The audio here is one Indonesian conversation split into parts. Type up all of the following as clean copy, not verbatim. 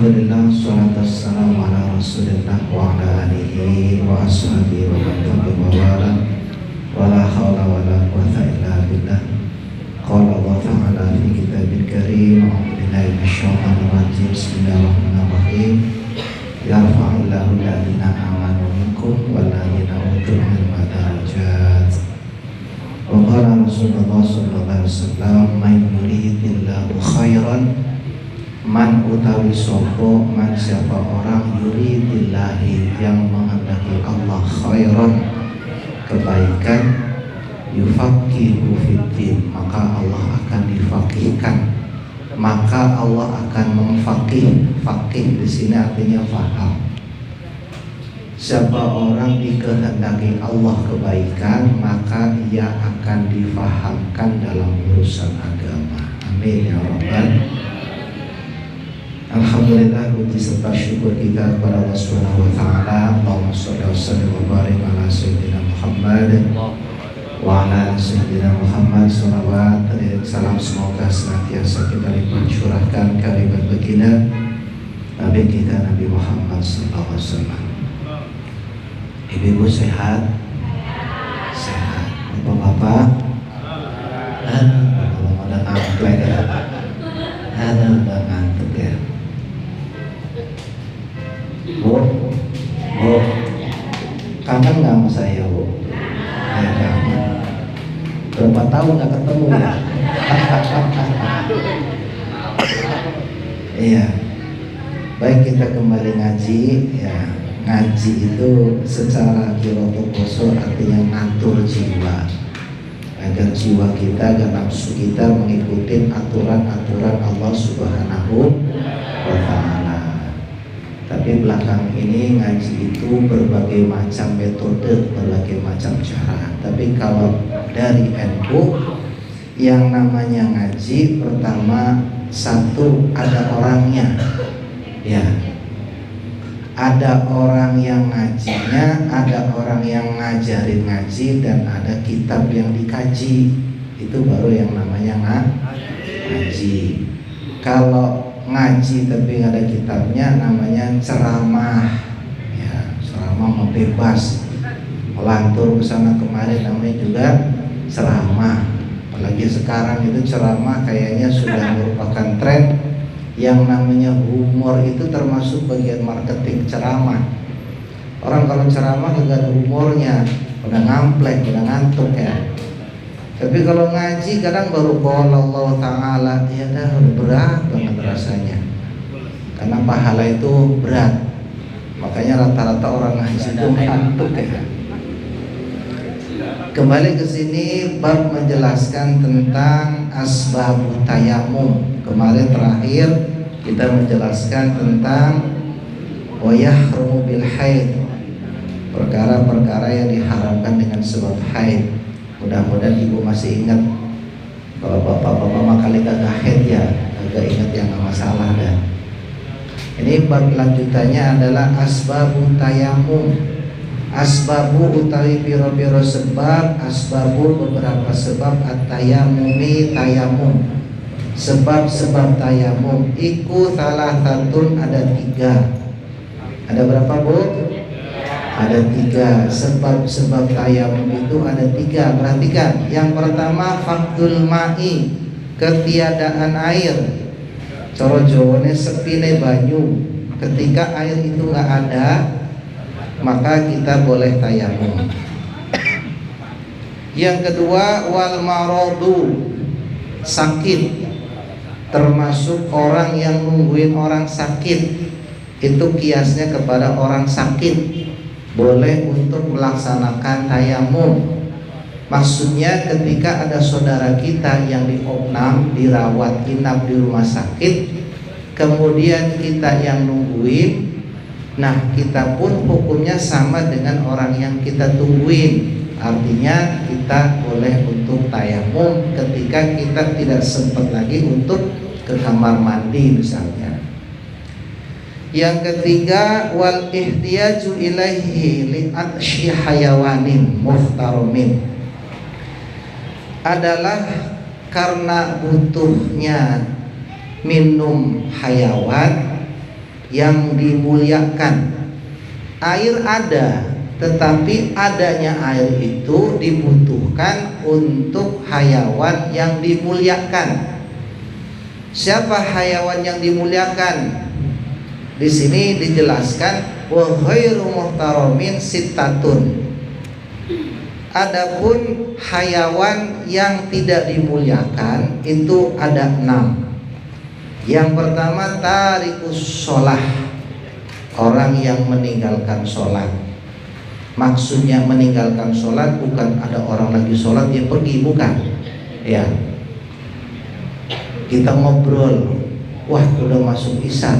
Alhamdulillah, salatu wassalamu ala rasulillah wa ala alihi wa ashabihi wa man tabi'ahum wa la hawla wa la quwwata illa billah. Qala Allah ta'ala fi kitabil karim, a'udzu billahi minasyaitonir rajim. Bismillahirrahmanirrahim. Yarfa'illahu alladhina amanu minkum wal ladzina utul ilma darajat. Wa qala Rasulullah sallallahu alaihi wasallam, "Man yuridillahu khairan" Man utawi sopo man siapa orang yuridillahi yang menghendaki Allah khairan kebaikan yufaqihu fiddin maka Allah akan difaqihkan, maka Allah akan memfaqih. Faqih di sini artinya faham. Siapa orang dikehendaki Allah kebaikan maka ia akan difahamkan dalam urusan agama. Amin ya rabbal. Alhamdulillah, puji serta syukur kita kepada Allah Subhanahu wa taala. Allahumma shalli wa sallim wa barik ala sayyidina Muhammad wa ala sayyidina Muhammad. Shalawat dan salam semoga senantiasa kita limpahkan kehadirat baginda Nabi kita Nabi Muhammad sallallahu alaihi wasallam. Ibu-ibu sehat? Sehat. Bapak-bapak? Bapak-bapak udah ngantuk ya. Udah ngantuk ya. Bu, kangen nggak sama saya, Bu? Ya, kangen. Berapa tahun nggak ketemu ya? Iya. Baik, kita kembali ngaji. Ya, ngaji itu secara kirotokoso artinya ngatur jiwa, agar jiwa kita dan nafsu kita mengikuti aturan-aturan Allah Subhanahu wa ta'ala. Tapi belakang ini ngaji itu berbagai macam metode, berbagai macam cara. Tapi kalau dari NU yang namanya ngaji, pertama satu ada orangnya, ya. Ada orang yang ngajinya, ada orang yang ngajarin ngaji, dan ada kitab yang dikaji. Itu baru yang namanya ngaji. Kalau ngaji tapi nggak ada kitabnya namanya ceramah, ya. Ceramah mau bebas, melantur ke sana kemari namanya juga ceramah. Apalagi sekarang itu ceramah kayaknya sudah merupakan tren. Yang namanya humor itu termasuk bagian marketing ceramah. Orang kalau ceramah juga ada humornya, udah ngamplek, udah ngantuk ya. Tapi kalau ngaji kadang baru qala Allah Ta'ala, ya dah berat banget rasanya. Karena pahala itu berat. Makanya rata-rata orang ngaji itu ngantuk ya. Kembali ke sini bab menjelaskan tentang asbabut tayamum. Kemarin terakhir kita menjelaskan tentang wayahrumu bil haid, perkara-perkara yang diharamkan dengan sebab haid. Mudah-mudahan ibu masih ingat. Kalau bapak-bapak mah kali kagak haid ya, kagak ingat ya, nggak masalah dah. Ini bab lanjutannya adalah asbabut tayamum. Asbabu utawi piro-piro sebab, asbabu beberapa sebab at-tayamumi tayamum. Sebab-sebab tayamum iku salah satun ada 3. Ada berapa, Bu? Ada 3. Sebab-sebab tayamum itu ada 3. Perhatikan. Yang pertama faktul ma'i, ketiadaan air. Coro Jawane sepine banyu. Ketika air itu nggak ada, maka kita boleh tayamum. Yang kedua wal marodu, sakit. Termasuk orang yang nungguin orang sakit, itu kiasnya kepada orang sakit, boleh untuk melaksanakan tayamum. Maksudnya ketika ada saudara kita yang diopnam, dirawat inap di rumah sakit, kemudian kita yang nungguin, nah kita pun hukumnya sama dengan orang yang kita tungguin. Artinya kita boleh untuk tayamum ketika kita tidak sempat lagi untuk ke kamar mandi misalnya. Yang ketiga wal ihtiyaju ilaihi li atsyi hayawanin muhtaromin, adalah karena butuhnya minum hayawan yang dimuliakan. Air ada, tetapi adanya air itu dibutuhkan untuk hayawan yang dimuliakan. Siapa hayawan yang dimuliakan? Di sini dijelaskan wa ghairu muhtaramin sittatun. Adapun hayawan yang tidak dimuliakan itu ada 6. Yang pertama tarikus sholah, orang yang meninggalkan sholat. Maksudnya meninggalkan sholat bukan ada orang lagi sholat dia pergi, bukan. Ya, kita ngobrol, wah udah masuk isya,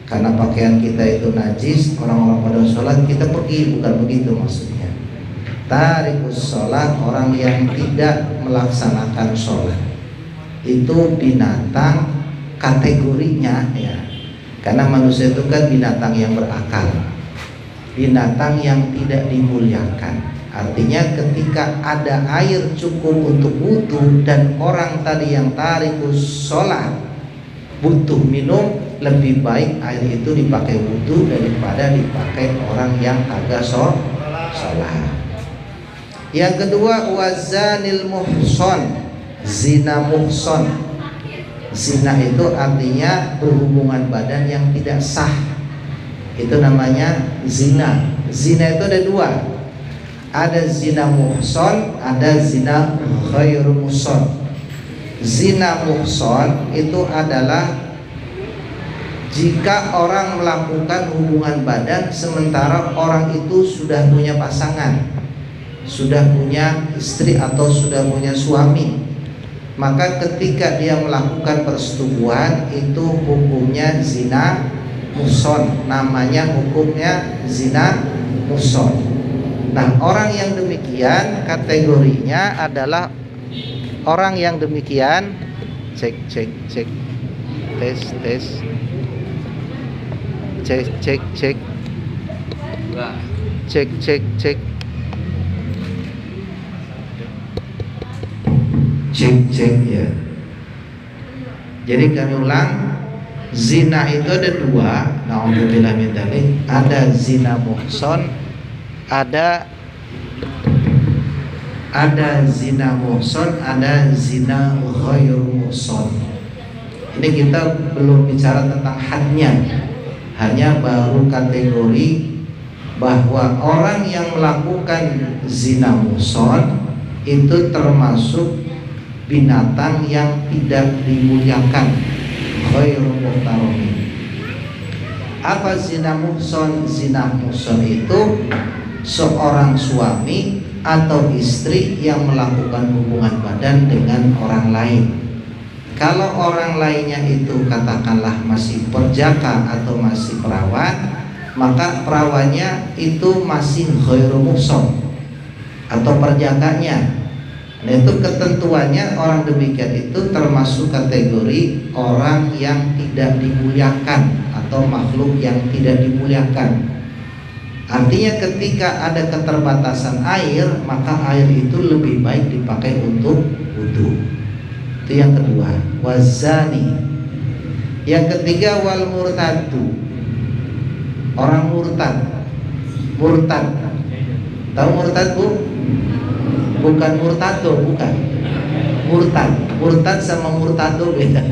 karena pakaian kita itu najis, orang-orang pada sholat kita pergi, bukan begitu maksudnya. Tarikus sholat, orang yang tidak melaksanakan sholat, itu binatang kategorinya ya, karena manusia itu kan binatang yang berakal, binatang yang tidak dimuliakan. Artinya ketika ada air cukup untuk wudu dan orang tadi yang tarikus sholat butuh minum, lebih baik air itu dipakai wudu daripada dipakai orang yang agak sholat. Yang kedua wazanil muhson, zina muhson. Zina itu artinya berhubungan badan yang tidak sah, itu namanya zina. Zina itu ada 2, ada zina muhson, ada zina ghairu muhson. Zina muhson itu adalah jika orang melakukan hubungan badan sementara orang itu sudah punya pasangan, sudah punya istri atau sudah punya suami, maka ketika dia melakukan persetubuhan itu hukumnya zina muhson, namanya hukumnya zina muhson. Nah, orang yang demikian kategorinya adalah orang yang demikian cek tes cek ya. Jadi kami ulang, zina itu ada 2. Na'udzubillah min dzalik. Ada zina muhson, ada zina muhson, ada zina ghairu muhson. Ini kita belum bicara tentang hadnya, hanya baru kategori bahwa orang yang melakukan zina muhson itu termasuk binatang yang tidak dimuliakan, ghairu muhtaramin. Apa zina muhson? Zina muhson itu seorang suami atau istri yang melakukan hubungan badan dengan orang lain. Kalau orang lainnya itu katakanlah masih perjaka atau masih perawan, maka perawannya itu masih ghairu muhson atau perjakanya. Nah, itu ketentuannya orang demikian itu termasuk kategori orang yang tidak dimuliakan atau makhluk yang tidak dimuliakan. Artinya ketika ada keterbatasan air, maka air itu lebih baik dipakai untuk wudu. Itu yang kedua, wazani. Yang ketiga wal murtadu, orang murtad. Tahu murtad, Bu? Bukan murtado, bukan. Murtad sama murtado beda.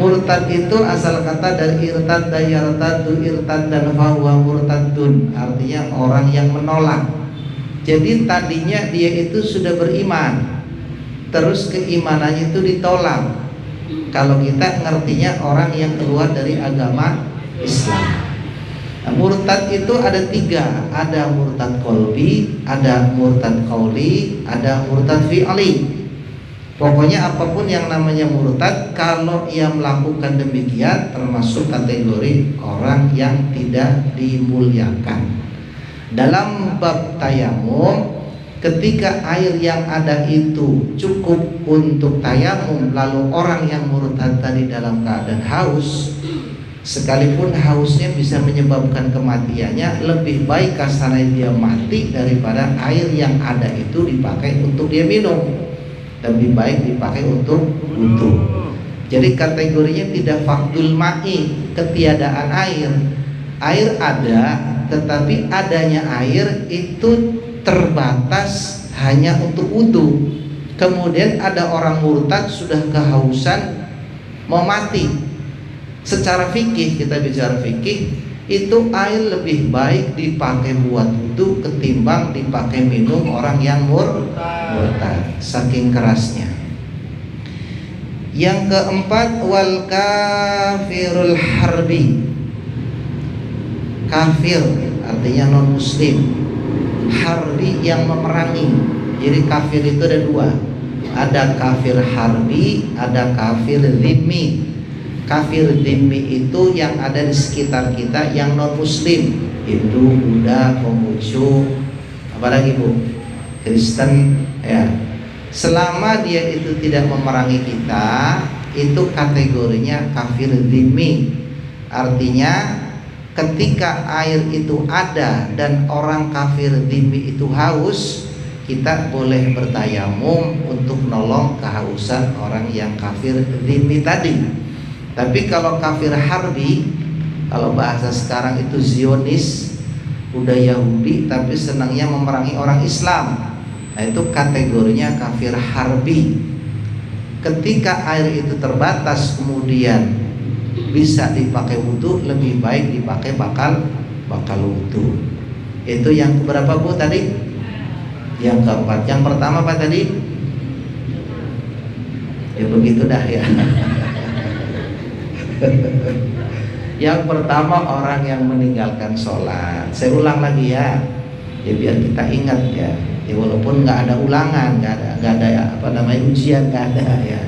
Murtad itu asal kata dari irtad yartadu, irtad dan fahuwa murtadun, artinya orang yang menolak. Jadi tadinya dia itu sudah beriman, terus keimanannya itu ditolak. Kalau kita ngertinya orang yang keluar dari agama Islam. Nah, murtad itu ada 3, ada murtad qalbi, ada murtad qauli, ada murtad fi'li. Pokoknya apapun yang namanya murtad, kalau ia melakukan demikian termasuk kategori orang yang tidak dimuliakan. Dalam bab tayamum, ketika air yang ada itu cukup untuk tayamum, lalu orang yang murtad tadi dalam keadaan haus, sekalipun hausnya bisa menyebabkan kematiannya, lebih baik kasarnya dia mati daripada air yang ada itu dipakai untuk dia minum. Lebih baik dipakai untuk wudu. Jadi kategorinya tidak faqdul ma'i, ketiadaan air. Air ada, tetapi adanya air itu terbatas hanya untuk wudu. Kemudian ada orang murtad sudah kehausan mau mati. Secara fikih, kita bicara fikih, itu air lebih baik dipakai buat wudu ketimbang dipakai minum orang yang murtad, saking kerasnya. Yang keempat, wal kafirul harbi. Kafir artinya non muslim, harbi yang memerangi. Jadi kafir itu ada dua, ada kafir harbi, ada kafir dhimmi. Kafir dhimmi itu yang ada di sekitar kita, yang non muslim, Hindu, Buddha, Konghucu, apalagi Bu, Kristen, ya. Selama dia itu tidak memerangi kita, itu kategorinya kafir dhimmi. Artinya ketika air itu ada dan orang kafir dhimmi itu haus, kita boleh bertayamum untuk nolong kehausan orang yang kafir dhimmi tadi. Tapi kalau kafir harbi, kalau bahasa sekarang itu Zionis, udah Yahudi tapi senangnya memerangi orang Islam, nah itu kategorinya kafir harbi. Ketika air itu terbatas kemudian bisa dipakai wudhu, lebih baik dipakai bakal wudhu. Itu yang keberapa Bu tadi? Yang keempat. Yang pertama apa tadi? Ya begitu dah ya. Yang pertama orang yang meninggalkan sholat. Saya ulang lagi ya biar kita ingat ya. Walaupun nggak ada ulangan, nggak ada apa namanya ujian, nggak ada ya.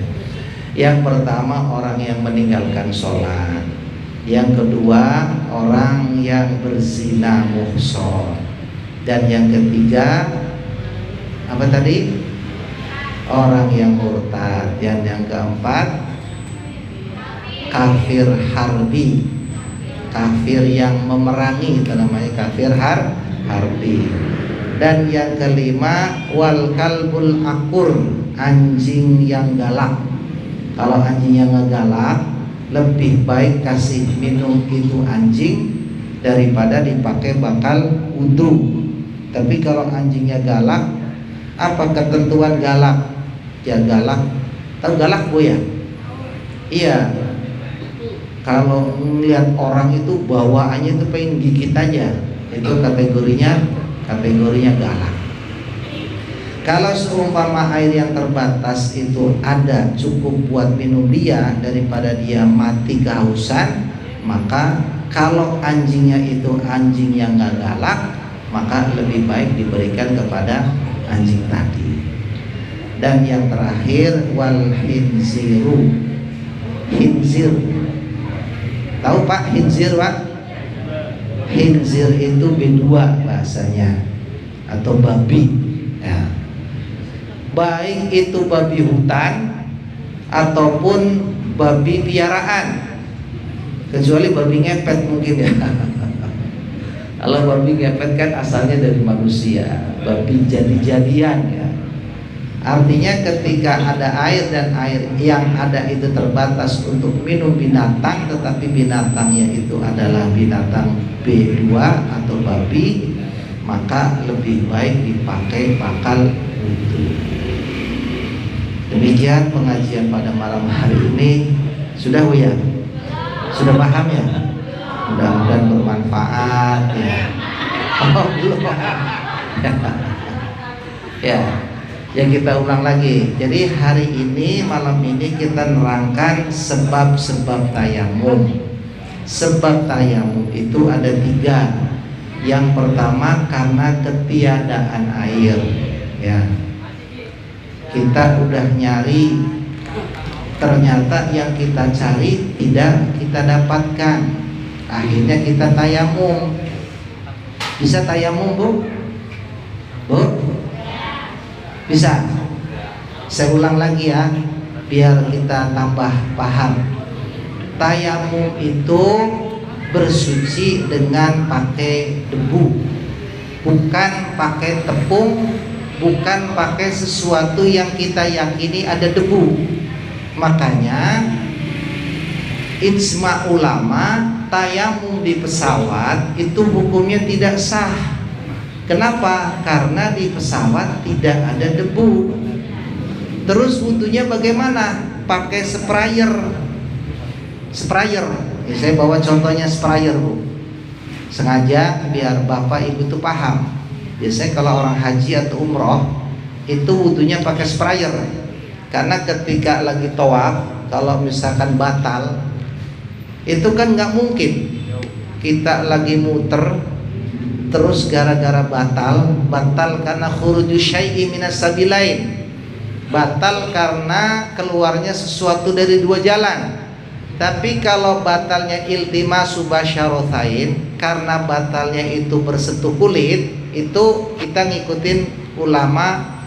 Yang pertama orang yang meninggalkan sholat. Yang kedua orang yang berzina muhson. Dan yang ketiga apa tadi? Orang yang murtad. Dan yang keempat kafir harbi, kafir yang memerangi, itu namanya kafir harbi. Dan yang kelima wal kalbul akur, anjing yang galak. Kalau anjing yang galak, lebih baik kasih minum itu anjing daripada dipakai bakal wudu. Tapi kalau anjingnya galak, apa ketentuan galak? Ya galak, tahu galak Bu ya? Iya. Kalau melihat orang itu bawaannya itu pengen gigit aja, itu kategorinya galak. Kalau seumpama air yang terbatas itu ada cukup buat minum dia daripada dia mati kehausan, maka kalau anjingnya itu anjing yang nggak galak, maka lebih baik diberikan kepada anjing tadi. Dan yang terakhir wal hinziru, hinzir. Tahu Pak hinzir Pak? Hinzir itu B2 bahasanya, atau babi ya. Baik itu babi hutan ataupun babi piaraan, kecuali babi ngepet mungkin ya. Kalau babi ngepet kan asalnya dari manusia, babi jadi-jadian ya. Artinya ketika ada air dan air yang ada itu terbatas untuk minum binatang, tetapi binatangnya itu adalah binatang B2 atau babi, maka lebih baik dipakai bakal wudu. Demikian pengajian pada malam hari ini. Sudah Bu ya? Sudah paham ya? Mudah-mudahan bermanfaat ya. Oh belum. Ya. Yang kita ulang lagi. Jadi hari ini, malam ini kita nerangkan sebab-sebab tayamum. Sebab tayamum itu ada 3. Yang pertama karena ketiadaan air ya. Kita udah nyari, ternyata yang kita cari tidak kita dapatkan. Akhirnya kita tayamum. Bisa tayamum Bu? Bu? Bisa. Saya ulang lagi ya, biar kita tambah paham. Tayamum itu bersuci dengan pakai debu, bukan pakai tepung, bukan pakai sesuatu yang kita yakini ada debu. Makanya ijma ulama tayamum di pesawat itu hukumnya tidak sah. Kenapa? Karena di pesawat tidak ada debu. Terus wudunya bagaimana? Pakai sprayer. Sprayer. Ya, saya bawa contohnya sprayer, Bu. Sengaja biar Bapak Ibu tuh paham. Biasanya kalau orang haji atau umroh itu wudunya pakai sprayer. Karena ketika lagi tawaf, kalau misalkan batal, itu kan nggak mungkin kita lagi muter terus gara-gara batal karena khuruju syai'i minas sabilain, batal karena keluarnya sesuatu dari dua jalan. Tapi kalau batalnya iltimasu basyaratain, karena batalnya itu bersentuh kulit, itu kita ngikutin ulama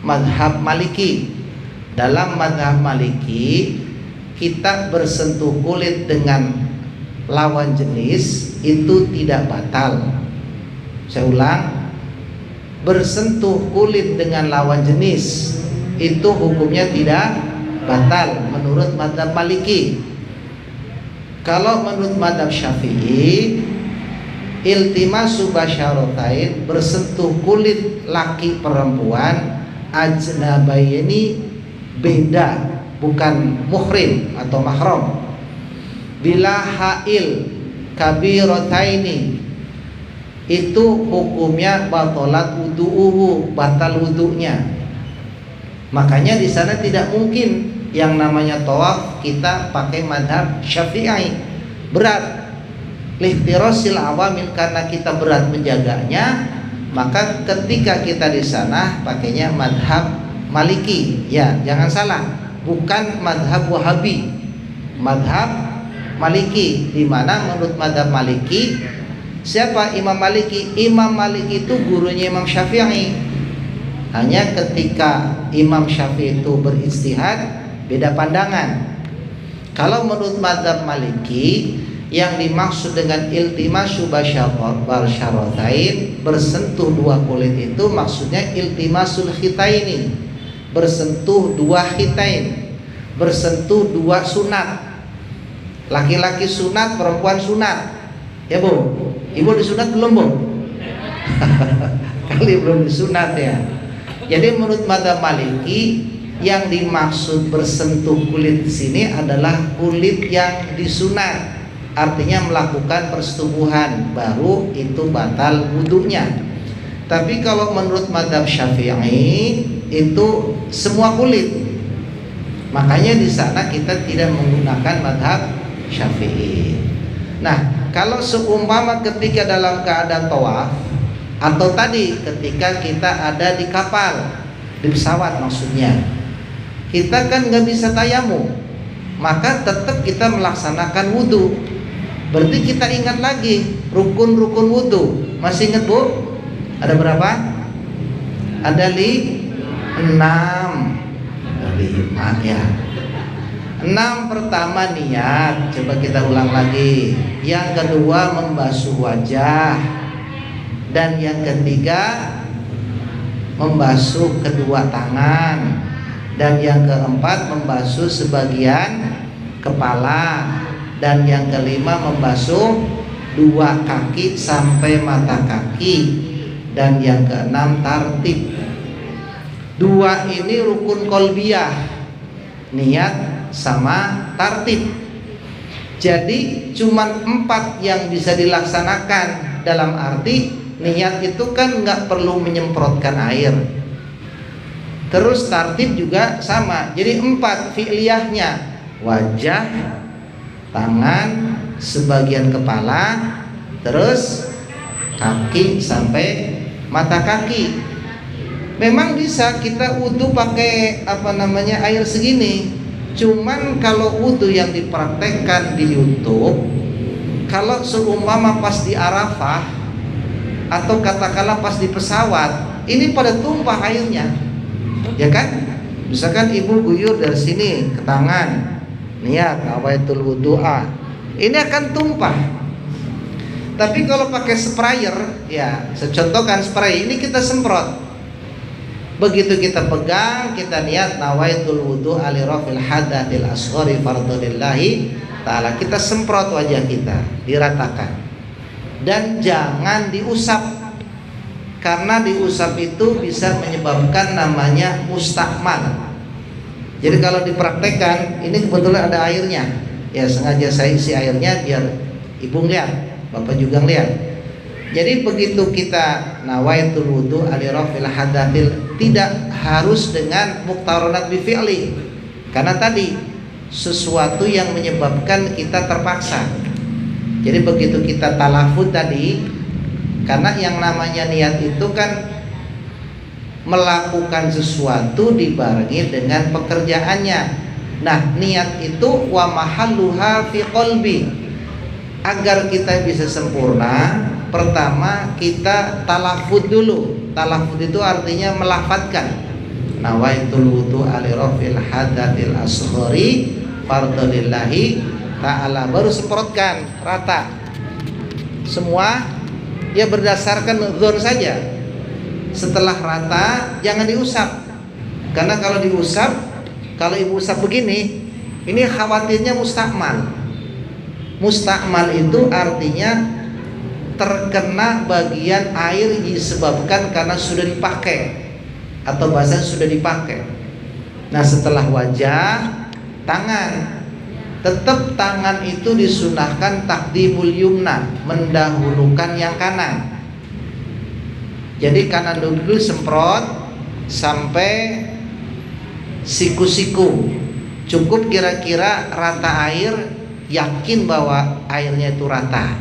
mazhab Maliki. Dalam mazhab Maliki, kita bersentuh kulit dengan lawan jenis itu tidak batal. Saya ulang, bersentuh kulit dengan lawan jenis itu hukumnya tidak batal menurut mazhab Maliki. Kalau menurut mazhab Syafi'i, iltimasu basyaratain, bersentuh kulit laki perempuan, ajnabayni, beda, bukan muhrim atau mahram. Bila hail kabirataini, itu hukumnya batalat wudu'uhu, batal wudunya. Makanya di sana tidak mungkin yang namanya tawaf kita pakai madhab Syafi'i, berat. Lihtirasil awamil, karena kita berat menjaganya, maka ketika kita di sana pakainya madhab Maliki. Ya, jangan salah, bukan madhab Wahabi, madhab Maliki. Di mana menurut madhab Maliki, siapa Imam Maliki? Imam Maliki itu gurunya Imam Syafi'i. Hanya ketika Imam Syafi'i itu beristihad, beda pandangan. Kalau menurut mazhab Maliki, yang dimaksud dengan iltimasu basyaratain, bersentuh dua kulit itu maksudnya iltimasul khitaini, bersentuh dua khitain, bersentuh dua sunat. Laki-laki sunat, perempuan sunat. Ya Bu, Ibu disunat belum Bu? Kali belum disunat ya. Jadi menurut mazhab Maliki, yang dimaksud bersentuh kulit di sini adalah kulit yang disunat, artinya melakukan persetubuhan, baru itu batal wudunya. Tapi kalau menurut mazhab Syafi'i itu semua kulit. Makanya di sana kita tidak menggunakan mazhab Syafi'i. Nah, kalau seumpama ketika dalam keadaan tawaf, atau tadi ketika kita ada di kapal, di pesawat maksudnya, kita kan nggak bisa tayamum, maka tetap kita melaksanakan wudhu. Berarti kita ingat lagi rukun-rukun wudhu. Masih ingat Bu? Ada berapa? Ada 6. Ada 5 ya. 6 pertama niat. Coba kita ulang lagi. Yang kedua membasuh wajah. Dan yang ketiga membasuh kedua tangan. Dan yang keempat membasuh sebagian kepala. Dan yang kelima membasuh dua kaki sampai mata kaki. Dan yang keenam tartib. 2 ini rukun kolbiyah, niat sama tartib. Jadi cuman 4 yang bisa dilaksanakan. Dalam arti niat itu kan nggak perlu menyemprotkan air. Terus tartib juga sama. Jadi 4 fi'liyahnya, wajah, tangan, sebagian kepala, terus kaki sampai mata kaki. Memang bisa kita wudhu pakai air segini. Cuman kalau wudhu yang dipraktekkan di YouTube, kalau seumpama pas di Arafah atau katakanlah pas di pesawat, ini pada tumpah airnya, ya kan? Misalkan ibu guyur dari sini ke tangan, niat nawaitul wudu'a, ini akan tumpah. Tapi kalau pakai sprayer, ya secontohkan spray ini kita semprot. Begitu kita pegang, kita niat nawaitul wudu'a li rafil hadatsil asghari fardhillahi Ta'ala. Kita semprot wajah kita, diratakan. Dan jangan diusap, karena diusap itu bisa menyebabkan namanya mustakmal. Jadi kalau dipraktekkan, ini kebetulan ada airnya, ya sengaja saya isi airnya biar ibu lihat, bapak juga lihat. Jadi begitu kita nawaitul wudu alirafil hadatsil, tidak harus dengan muqtaronat bi fi'li, karena tadi sesuatu yang menyebabkan kita terpaksa. Jadi begitu kita talafut tadi, karena yang namanya niat itu kan melakukan sesuatu dibarengi dengan pekerjaannya. Nah, niat itu wa mahalluha fi qalbi. Agar kita bisa sempurna, pertama kita talafut dulu. Talafut itu artinya melafadzkan. Nawaitul wudu alirafil hadatsil asghari fardhalillahi ta'ala. Baru semprotkan rata semua, ya berdasarkan dzon saja. Setelah rata jangan diusap, karena kalau diusap, kalau ibu usap begini, ini khawatirnya mustakmal. Mustakmal itu artinya terkena bagian air disebabkan karena sudah dipakai, atau bahasa sudah dipakai. Nah, setelah wajah, tangan, tetap tangan itu disunahkan takdimul yumna, mendahulukan yang kanan. Jadi kanan dulu semprot sampai siku-siku, cukup kira-kira rata air, yakin bahwa airnya itu rata.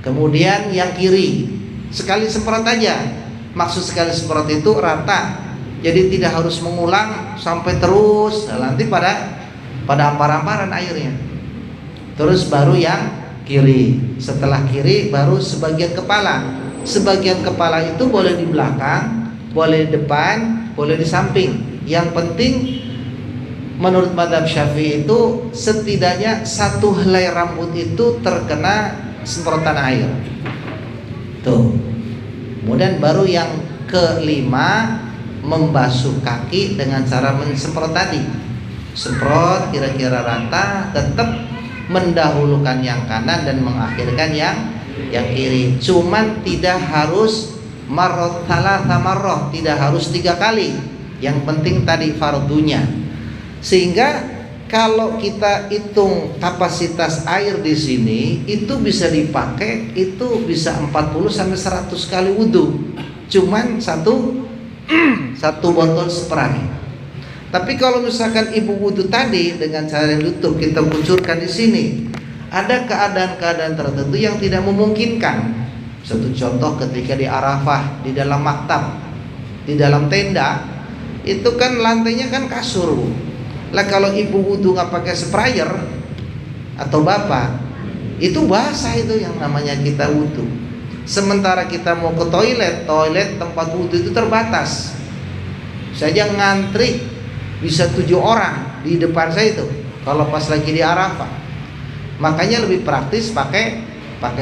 Kemudian yang kiri sekali semprot aja, maksud sekali semprot itu rata, jadi tidak harus mengulang sampai terus. Nah, nanti pada ampar-amparan airnya. Terus baru yang kiri, setelah kiri baru sebagian kepala. Sebagian kepala itu boleh di belakang, boleh di depan, boleh di samping. Yang penting menurut mazhab Syafi'i itu setidaknya satu helai rambut itu terkena semprotan air. Tuh. Kemudian baru yang kelima, membasuh kaki dengan cara mensemprot tadi. Semprot kira-kira rata, tetap mendahulukan yang kanan dan mengakhirkan yang kiri. Cuman tidak harus marot thalatha marrah, tidak harus 3 kali. Yang penting tadi fardunya. Sehingga kalau kita hitung kapasitas air di sini, itu bisa dipakai, itu bisa 40 sampai 100 kali wudu. Cuman satu botol spray. Tapi kalau misalkan ibu wudu tadi dengan cara yang utuh kita kucurkan di sini, ada keadaan-keadaan tertentu yang tidak memungkinkan. Satu contoh ketika di Arafah, di dalam maktab, di dalam tenda, itu kan lantainya kan kasur. Lah kalau ibu wudu nggak pakai sprayer atau bapak, itu basah itu yang namanya kita wudu. Sementara kita mau ke toilet tempat wudu itu terbatas. Saya ngantri bisa 7 orang di depan saya itu kalau pas lagi di Arafah. Makanya lebih praktis pakai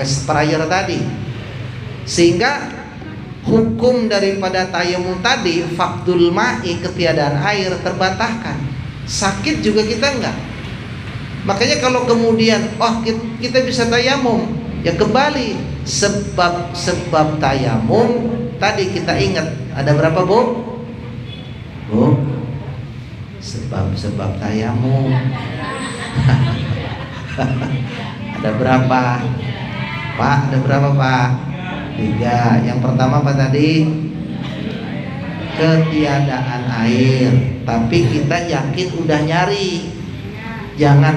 sprayer tadi. Sehingga hukum daripada tayamum tadi, faqdul ma'i, ketiadaan air, terbantahkan. Sakit juga kita enggak. Makanya kalau kemudian kita bisa tayamum, ya kembali sebab tayamum tadi kita ingat ada berapa, Bu? Sebab tayamum ada berapa, Pak? Ada berapa, Pak? 3. Yang pertama apa tadi? Ketiadaan air. Tapi kita yakin udah nyari. Jangan,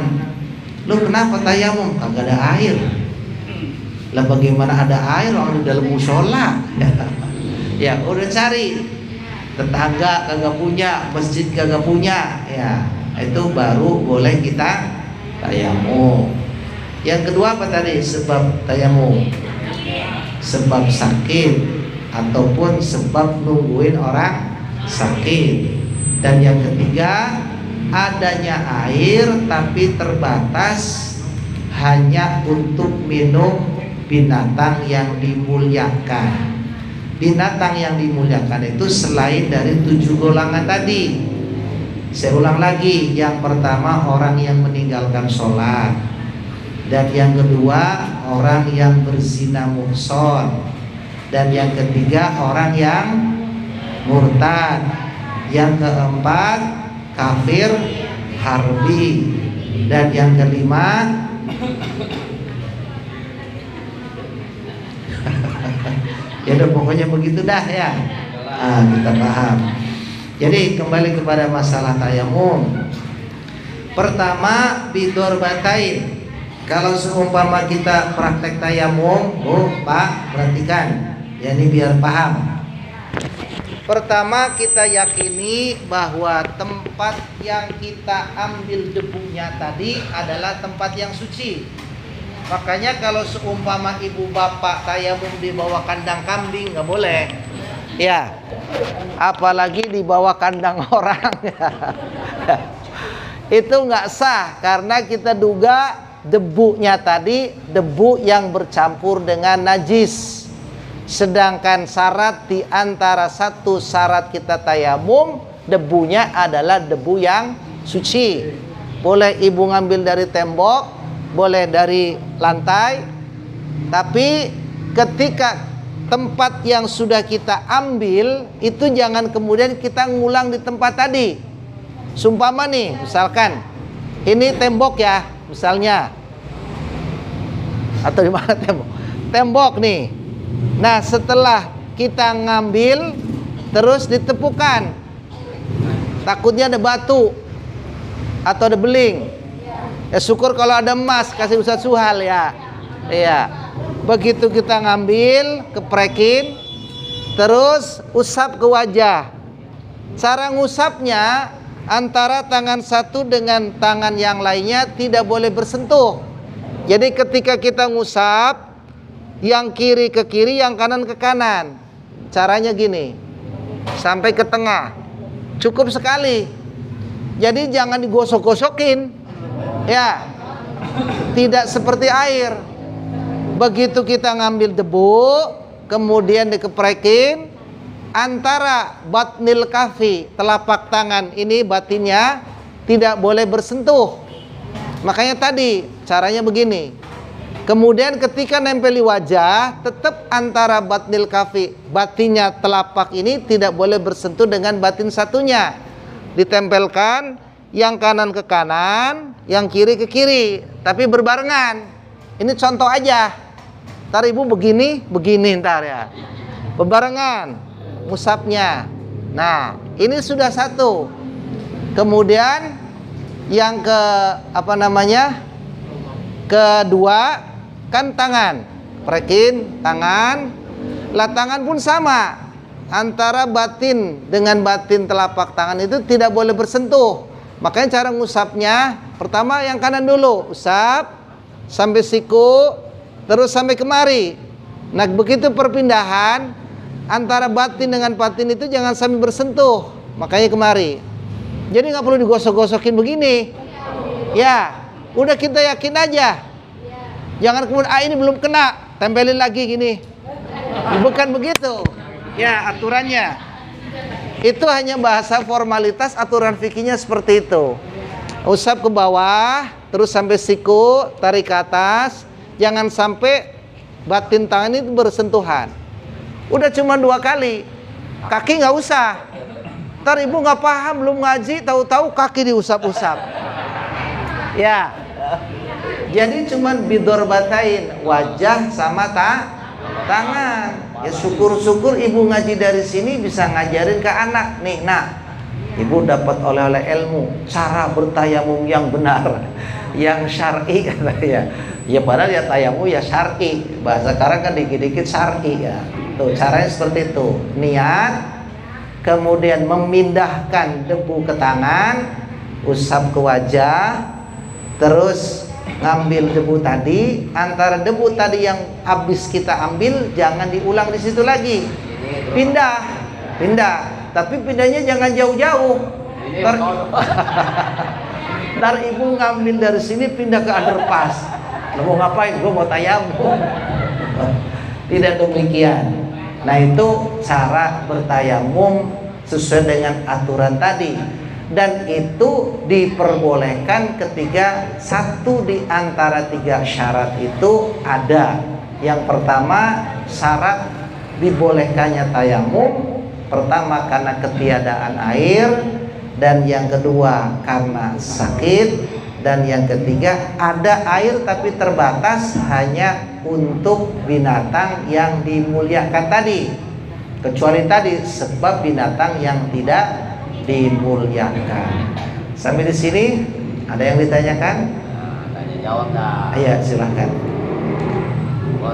lu kenapa tayamum? Kagak ada air. Lah bagaimana ada air orang di dalam musola? Ya udah cari. Tetangga kagak punya, masjid kagak punya, ya itu baru boleh kita tayamum. Yang kedua apa tadi? Sebab tayamum, sebab sakit ataupun sebab nungguin orang sakit. Dan yang ketiga, adanya air tapi terbatas hanya untuk minum binatang yang dimuliakan. Binatang yang dimuliakan itu selain dari 7 golongan tadi. Saya ulang lagi, yang pertama orang yang meninggalkan sholat, dan yang kedua orang yang berzina muhson, dan yang ketiga orang yang murtad, yang keempat kafir harbi, dan yang kelima ya udah pokoknya begitu dah ya. Kita paham. Jadi kembali kepada masalah tayamum. Pertama bidor batain. Kalau seumpama kita praktek tayamum, Pak, perhatikan. Ya ini biar paham. Pertama kita yakini bahwa tempat yang kita ambil debunya tadi adalah tempat yang suci. Makanya kalau seumpama ibu bapak tayamum di bawah kandang kambing nggak boleh. Ya, apalagi di bawah kandang orang. Itu nggak sah karena kita duga debunya tadi debu yang bercampur dengan najis. Sedangkan syarat di antara satu syarat kita tayamum, debunya adalah debu yang suci. Boleh ibu ngambil dari tembok, boleh dari lantai, tapi ketika tempat yang sudah kita ambil itu jangan kemudian kita ngulang di tempat tadi. Sumpama nih, misalkan ini tembok ya, misalnya, atau di mana tembok? Tembok nih. Nah setelah kita ngambil terus ditepukan, takutnya ada batu atau ada beling. Ya syukur kalau ada emas, kasih Ustaz Suhal ya. Iya. Begitu kita ngambil, keprekin, terus usap ke wajah. Cara ngusapnya antara tangan satu dengan tangan yang lainnya tidak boleh bersentuh. Jadi ketika kita ngusap, yang kiri ke kiri, yang kanan ke kanan. Caranya gini, sampai ke tengah, cukup sekali. Jadi jangan digosok-gosokin, ya, tidak seperti air. Begitu kita ngambil debu, kemudian dikeprekin, antara batnil kafi, telapak tangan ini batinnya tidak boleh bersentuh. Makanya tadi caranya begini. Kemudian ketika nempeli wajah, tetap antara batnil kafi, batinnya telapak ini tidak boleh bersentuh dengan batin satunya. Ditempelkan yang kanan ke kanan, yang kiri ke kiri, tapi berbarengan. Ini contoh aja. Ntar ibu begini, begini ntar ya. Berbarengan ngusapnya. Nah, ini sudah satu. Kemudian yang kedua kan tangan, prekin tangan. Lah tangan pun sama, antara batin dengan batin telapak tangan itu tidak boleh bersentuh. Makanya cara ngusapnya, pertama yang kanan dulu, usap sampai siku, terus sampai kemari. Nah begitu perpindahan antara batin dengan batin itu jangan sampai bersentuh, makanya kemari. Jadi nggak perlu digosok-gosokin begini. Ya, udah kita yakin aja. Jangan kemudian ini belum kena, tempelin lagi gini. Bukan begitu. Ya, aturannya. Itu hanya bahasa formalitas, aturan fikihnya seperti itu. Usap ke bawah, terus sampai siku, tarik ke atas. Jangan sampai batin tangan itu bersentuhan. Udah cuma 2 kali. Kaki nggak usah. Ntar ibu nggak paham, belum ngaji, tahu-tahu kaki diusap-usap. Ya. Jadi cuman bidor batain, wajah sama tangan. Ya syukur-syukur ibu ngaji dari sini bisa ngajarin ke anak. Nih, nak, ibu dapat oleh-oleh ilmu cara bertayamum yang benar, yang syar'i katanya. Ya padahal ya tayamum ya syar'i. Bahasa sekarang kan dikit-dikit syar'i ya. Tuh caranya seperti itu. Niat, kemudian memindahkan debu ke tangan, usap ke wajah, terus ngambil debu tadi. Antara debu tadi yang habis kita ambil jangan diulang di situ lagi. Pindah. Tapi pindahnya jangan jauh-jauh. Ntar ibu ngambil dari sini pindah ke underpass. Mau ngapain? Gue mau tayamum. Tidak demikian. Nah itu cara bertayamum sesuai dengan aturan tadi. dan itu diperbolehkan ketika satu di antara 3 syarat itu ada. Yang pertama, syarat dibolehkannya tayamum, pertama karena ketiadaan air, dan yang kedua karena sakit, dan yang ketiga ada air tapi terbatas hanya untuk binatang yang dimuliakan tadi, kecuali tadi sebab binatang yang tidak dimuliakan. Sampai di sini ada yang ditanyakan? Tanya jawab dah. Iya, silahkan.